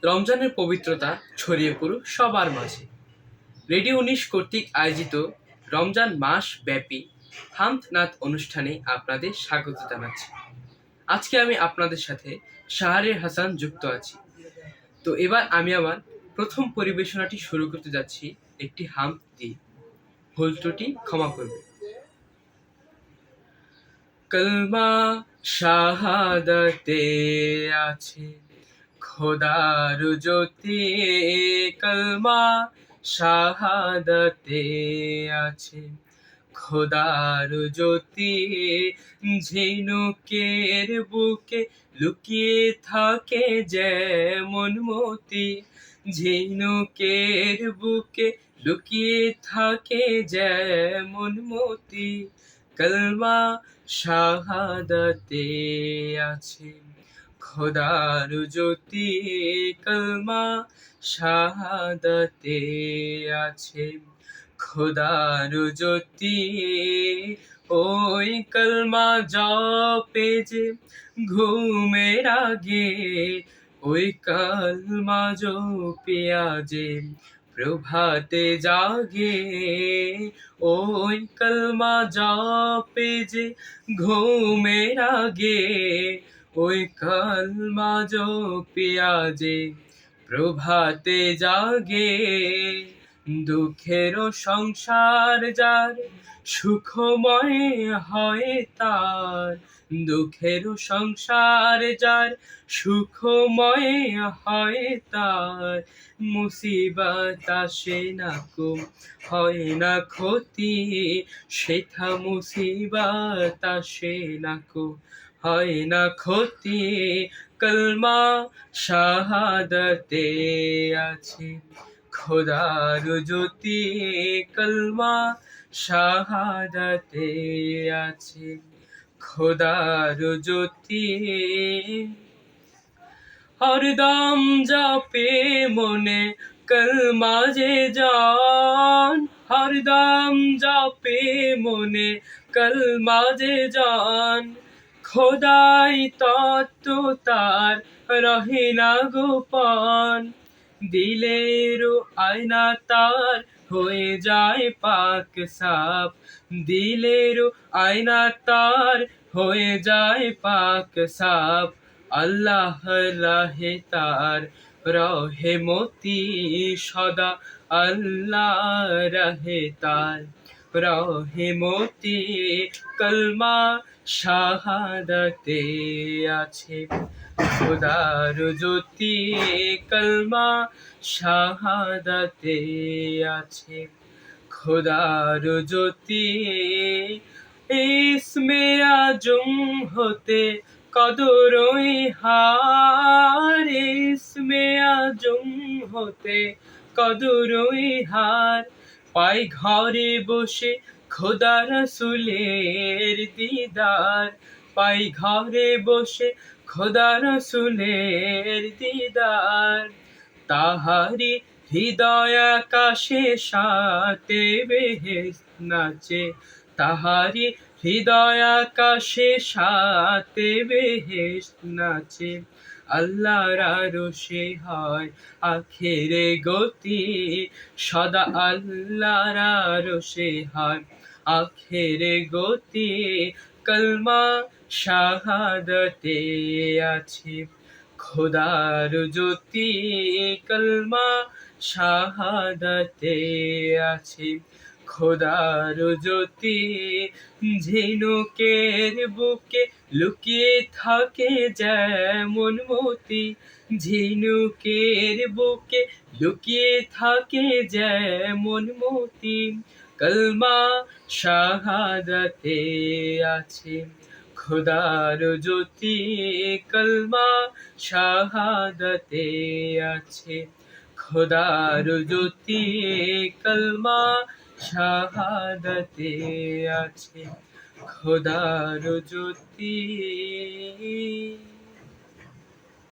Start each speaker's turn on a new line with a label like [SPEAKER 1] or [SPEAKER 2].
[SPEAKER 1] রমজানের পবিত্রতা ছড়িয়ে পড়ুক সবার মাঝে। রেডিও ১৯ কর্তৃক আয়োজিত রমজান মাস ব্যাপী হামদ নাত অনুষ্ঠানে আপনাদের স্বাগত জানাচ্ছি। আজকে আমি আপনাদের সাথে শাহরিয়ার হাসান যুক্ত আছি। তো এবার আমি আমার প্রথম পরিবেশনাটি শুরু করতে যাচ্ছি একটি হামদ দিয়ে। ভুল ত্রুটি ক্ষমা করবে। কলমা শাহাদাতে আছে খোদার জ্যোতি, কলমা শাহাদাতে আছে খোদার জ্যোতি। ঝিনুকের বুকে লুকিয়ে থাকে যেমন মতি, ঝিনুকের বুকে লুকিয়ে থাকে যেমন মতি। কলমা শাহাদাতে আছে খোদার জ্যোতি, কলমা শাহাদাতে আছে খোদার জ্যোতি। ওই কলমা জপে যে ঘুমের আগে, ওই কলমা জপিয়া যে প্রভাতে জাগে, ওই কলমা জপে যে ঘুমের আগে, ওই কলমা জপিয়া যে প্রভাতে জাগে। দুঃখের সংসার যার সুখময় হয় তার, দুঃখের সংসার যার সুখময় হয় তার। মুসিবত আসে না কো হয় না ক্ষতি, সেথা মুসিবত আসে না কো হয় না ক্ষতি। কলমা শাহাদাতে আছে খোদার জ্যোতি, কলমা শাহাদাতে আছে খোদার জ্যোতি। হরদম জপে মনে কলমা যে জান, হরদম জপে মনে কলমা যে জান। খোদাই তত্ত্ব তার রহে না গোপন, দিলের আয়না তার হয়ে যায় পাক সাফ, দিলের আয়না তার হয়ে যায় পাক সাফ। আল্লাহ রাহে তার রহে মতি সদা, আল্লাহ রাহে তার রহে মতি। কলমা শাহাদাতে আছে খোদার জ্যোতি, কলমা শাহাদাতে আছে খোদার জ্যোতি। ইসমে আজম হতে কদরই হার, ইসমে আজম হতে কদরই হার। পাই ঘরে বসে খোদা রাসূলের দিদার, পাই ঘরে বসে খোদা রাসূলের দিদার। তাহারি হৃদয় আকাশে সাতে বেহেশত নাচে, তাহারি হৃদয় আকাশে সাতে বেহেশত নাচে। আল্লাহর আরশে হয় আখেরে গতি, সদা আল্লাহর আরশে হয় আখেরে গতি। কলমা শাহাদাতে আছে খোদার জ্যোতি, কলমা শাহাদাতে আছে খোদার জ্যোতি। ঝিনুকের বুকে লুকিয়ে থাকে যেমন মতি, ঝিনুকের বুকে লুকিয়ে থাকে যেমন মতি। কলমা শাহাদাতে আছে খোদার জ্যোতি, কলমা শাহাদাতে আছে খোদার জ্যোতি, কলমা শাহাদাতে আছে খোদার জ্যোতি।